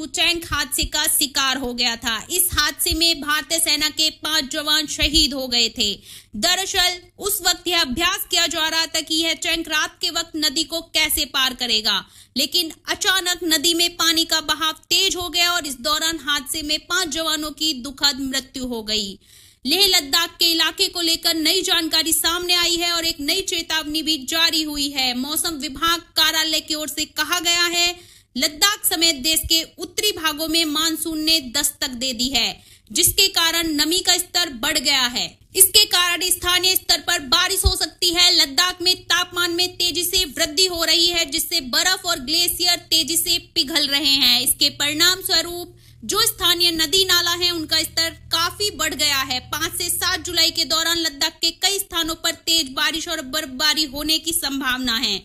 Tank हादसे का शिकार हो गया था। इस हादसे में भारतीय सेना के 5 जवान शहीद हो गए थे। दरअसल उस वक्त यह अभ्यास किया जा रहा था कि यह टैंक रात के वक्त नदी को कैसे पार करेगा, लेकिन अचानक नदी में पानी का बहाव तेज हो गया और इस दौरान हादसे में 5 जवानों की दुखद मृत्यु हो गई। लेह लद्दाख के इलाके को लेकर नई जानकारी सामने आई है और एक नई चेतावनी भी जारी हुई है। मौसम विभाग कार्यालय की ओर से कहा गया है, लद्दाख समेत देश के उत्तरी भागों में मानसून ने दस्तक दे दी है, जिसके कारण नमी का स्तर बढ़ गया है। इसके कारण स्थानीय स्तर पर बारिश हो सकती है। लद्दाख में तापमान में तेजी से वृद्धि हो रही है, जिससे बर्फ और ग्लेशियर तेजी से पिघल रहे हैं। इसके परिणाम स्वरूप जो स्थानीय नदी नाला है उनका स्तर काफी बढ़ गया है। 5 से 7 जुलाई के दौरान लद्दाख के कई स्थानों पर तेज बारिश और बर्फबारी होने की संभावना है।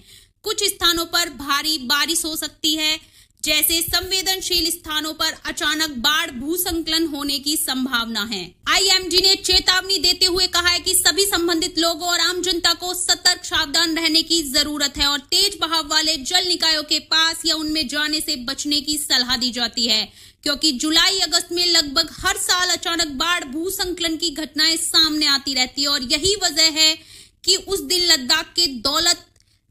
कुछ स्थानों पर भारी बारिश हो सकती है, जैसे संवेदनशील स्थानों पर अचानक बाढ़ भूस्खलन होने की संभावना है। IMD ने चेतावनी देते हुए कहा है कि सभी संबंधित लोगों और आम जनता को सतर्क सावधान रहने की जरूरत है और तेज बहाव वाले जल निकायों के पास या उनमें जाने से बचने की सलाह दी जाती है, क्योंकि जुलाई अगस्त में लगभग हर साल अचानक बाढ़ भूस्खलन की घटनाएं सामने आती रहती है और यही वजह है कि उस दिन लद्दाख के दौलत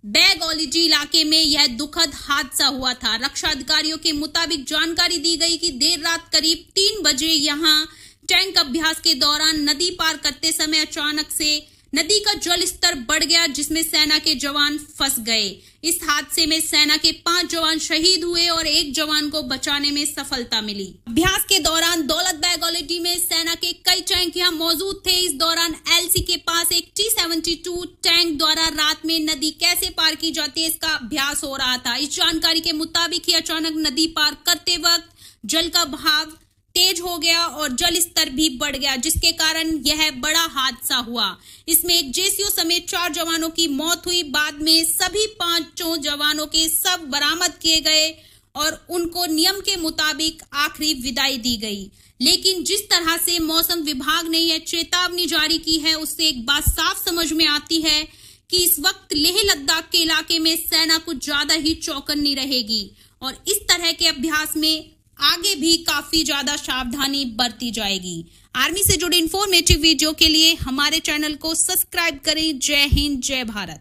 बेग ओलिजी इलाके में यह दुखद हादसा हुआ था। रक्षा अधिकारियों के मुताबिक जानकारी दी गई कि देर रात करीब 3 बजे यहां टैंक अभ्यास के दौरान नदी पार करते समय अचानक से नदी का जल स्तर बढ़ गया, जिसमें सेना के जवान फंस गए। इस हादसे में सेना के 5 जवान शहीद हुए और 1 जवान को बचाने में सफलता मिली। अभ्यास के दौरान दौलत बेग ओलिजी में सेना के कई टैंक यहां मौजूद थे। इस दौरान LC के पास एक T-72 टैंक द्वारा रात में नदी कैसे पार की जाती है, इसका अभ्यास हो रहा था। इस जानकारी के मुताबिक ही अचानक नदी पार करते वक्त जल का बहाव तेज हो गया और जल स्तर भी बढ़ गया, जिसके कारण यह बड़ा हादसा हुआ। इसमें एक JCO समेत 4 जवानों की मौत हुई। बाद में सभी 5 जवानों के शव बरामद किए गए और उनको नियम के मुताबिक आखिरी विदाई दी गई। लेकिन जिस तरह से मौसम विभाग ने यह चेतावनी जारी की है, उससे एक बात साफ समझ में आती है कि इस वक्त लेह लद्दाख के इलाके में सेना कुछ ज्यादा ही चौकन्नी रहेगी और इस तरह के अभ्यास में आगे भी काफी ज्यादा सावधानी बरती जाएगी। आर्मी से जुड़ी इंफॉर्मेटिव वीडियो के लिए हमारे चैनल को सब्सक्राइब करें। जय हिंद, जय भारत।